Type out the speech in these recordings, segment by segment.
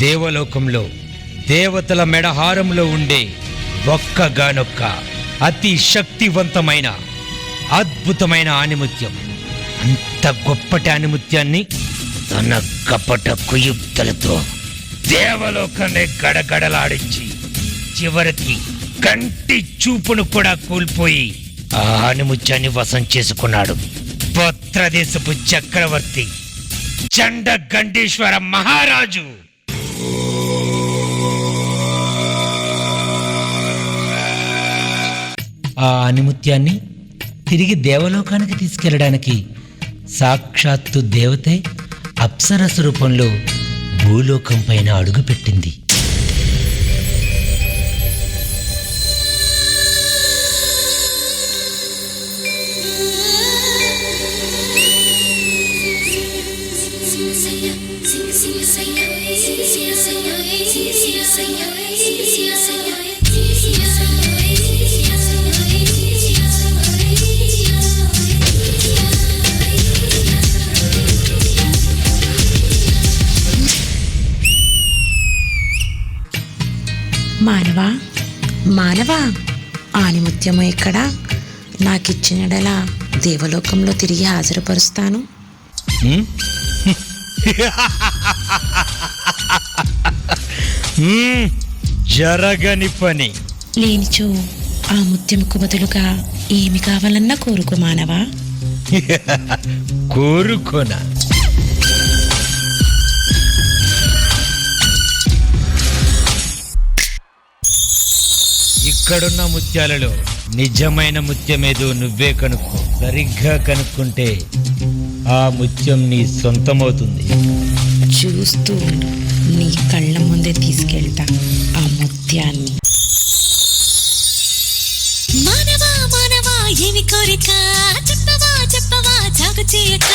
దేవలోకంలో దేవతల మెడహారంలో ఉండే ఒక్కగానొక్క అతి శక్తివంతమైన అద్భుతమైన ఆణిముత్యం. అంత గొప్పటి ఆణిముత్యాన్ని తన కపట కుయుక్తులతో దేవలోకాన్ని గడగడలాడించి చివరికి కంటి చూపును కూడా కోల్పోయి ఆ ఆణిముత్యాన్ని వశం చేసుకున్నాడు పత్రదేశపు చక్రవర్తి చండ గండేశ్వర మహారాజు. ఆ ఆణిముత్యాన్ని తిరిగి దేవలోకానికి తీసుకెళ్లడానికి సాక్షాత్తు దేవతే అప్సరస రూపంలో భూలోకం పైన అడుగుపెట్టింది. మానవా మానవా, ఆణిముత్యము ఎక్కడా? నాకిచ్చినడలా దేవలోకంలో తిరిగి హాజరుపరుస్తాను. జరగని పని. లేనిచో ఆ ముత్యముకు బదులుగా ఏమి కావాలన్నా కోరుకో మానవా. కోరుకోనా? ఇక్కడున్న ముత్యాలలో నిజమైన ముత్యమేదో నువ్వే కనుక్కో. సరిగ్గా కనుక్కుంటే ఆ ముత్యం నీ సొంతమవుతుంది. చూస్తూ నీ కళ్ళ ముందే తీసుకెళ్తా ఆ ముత్యాన్ని. మానవా మానవా, ఏమి కోరిక చెప్పవా చెప్పవా, జాగు చేయక.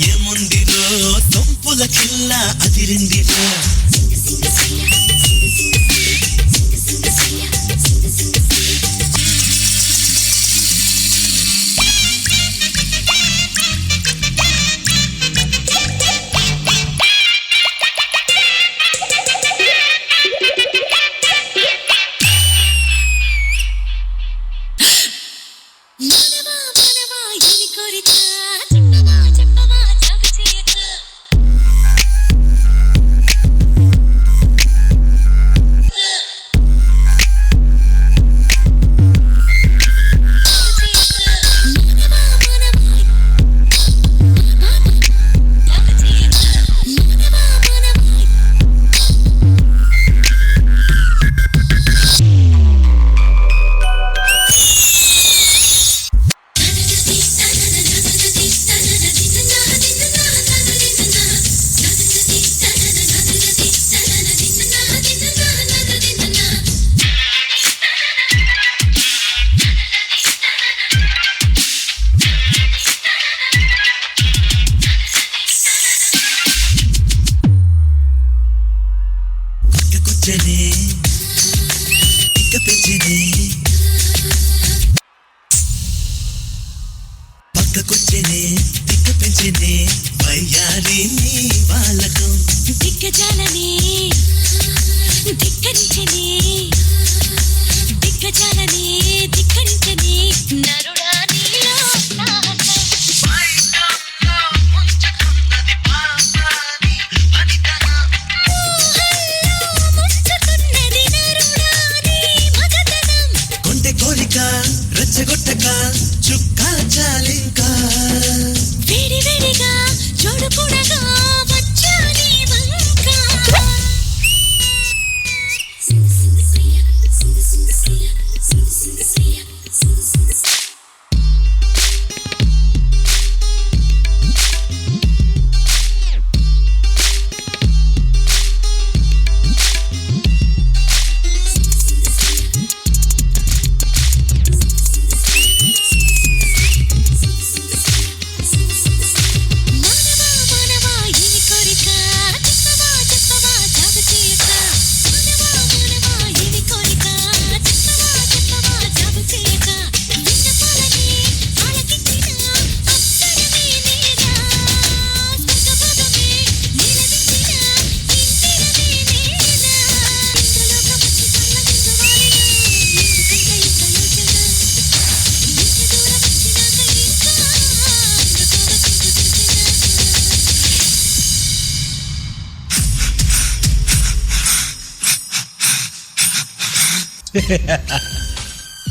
ఏముందిరో సొంపుల కిల్ల అదిరిందిరో. పక్కకొచ్చేనే దిక్క పెంచేనే వయ్యారి నీ వాళ్ళకం. దిగ్గజాలనే ధిక్కరించనే, దిగ్గజాలనే ధిక్కరించనే, నరుడా నీలో రెచ్చగొట్టక చుక్కా చాలింకా. వేడి వేడిగా చూడు కూడగా వచ్చాని వంక.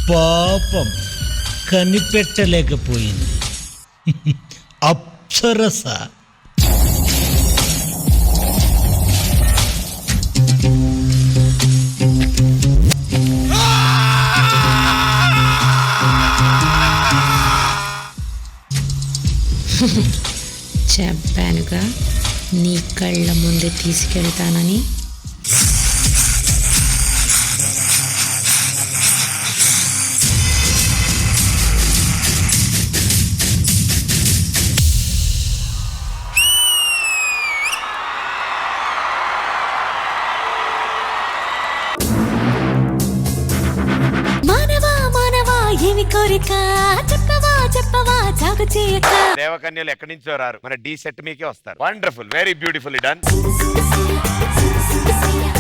పాపం కనిపెట్టలేకపోయింది. అప్సరస. చెప్పానుగా నీ కళ్ళ ముందే తీసుకెళ్తానని. ఏమి కోరిక చెప్పవా చెప్పవా జాగు చేయక. దేవకన్యలు ఎక్కడి నుంచో రారు, మన డి సెట్ మీకే వస్తారు. Wonderful, very beautifully done.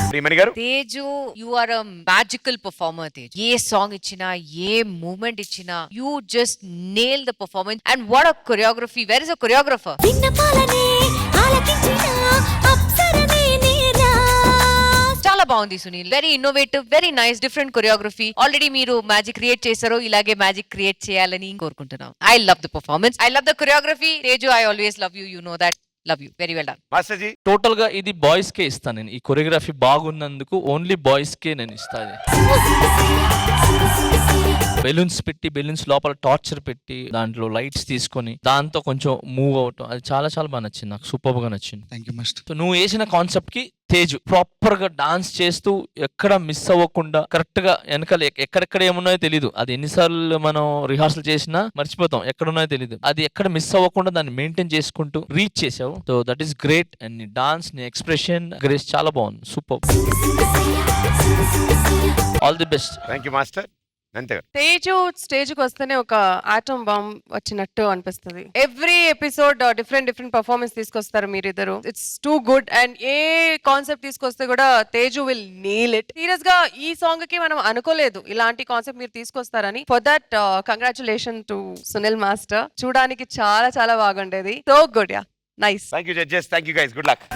Srimani గారు, Teju, you are a magical performer. Teju ఏ సాంగ్ ఇచ్చినా, ఏ మూమెంట్ ఇచ్చినా, you just nail the performance. And what a choreography. Where is a choreographer? విన్నపాలనే ఆలకించిన అప్సరనే నేరా. చాలా బాగుంది Sunil. Very innovative, very nice, different choreography. Already మీరు మ్యాజిక్ క్రియేట్ చేశారు, ఇలాగే మ్యాజిక్ క్రియేట్ చేయాలని కోరుకుంటున్నాం. I love the performance, I love the choreography. Teju, I always love you, you know that. Love you, very well done. Master ji. Total గా ఇది boys కే ఇస్తాను నేను. ఈ కొరియోగ్రఫీ బాగున్నందుకు ఓన్లీ బాయ్స్ కే నేను ఇస్తాను. బెలూన్స్ పెట్టి, బెలూన్స్ లోపల టార్చర్ పెట్టి, దాంట్లో లైట్స్ తీసుకొని దాంతో కొంచెం మూవ్ అవటం, అది చాలా చాలా బాగా నచ్చింది నాకు. సూపర్ గా నచ్చింది. Thank you master. సో నువ్వు వేసిన కాన్సెప్ట్ కి తేజు ప్రాపర్ గా డాన్స్ చేస్తూ ఎక్కడ మిస్ అవ్వకుండా కరెక్ట్ గా వెనకాల ఎక్కడెక్కడ ఏమున్నాయో తెలియదు. అది ఎన్నిసార్లు మనం రిహార్సల్ చేసినా మర్చిపోతాం, ఎక్కడ ఉన్నాయో తెలియదు. అది ఎక్కడ మిస్ అవ్వకుండా దాన్ని మెయింటైన్ చేసుకుంటూ రీచ్ చేసావు. So that is great. And నీ డాన్స్, నీ ఎక్స్ప్రెషన్, గ్రేస్ చాలా బాగుంది. Super. All the best. Thank you master. అంతే. తేజు స్టేజ్ కి వస్తేనే ఒక ఆటం బాంబ్ వచ్చినట్టు అనిపిస్తుంది. Every episode different different performance తీసుకొస్తారు మీరిద్దరు. It's too good. అండ్ ఏ కాన్సెప్ట్ తీసుకొస్తే కూడా Teju will nail it. Serious గా ఈ సాంగ్ కి మనం అనుకోలేదు ఇలాంటి కాన్సెప్ట్ మీరు తీసుకొస్తారని. For that congratulation to Sunil master. చూడడానికి చాలా చాలా బాగుండేది. So good. Ya, nice. Thank you judges. Thank you guys. Good luck.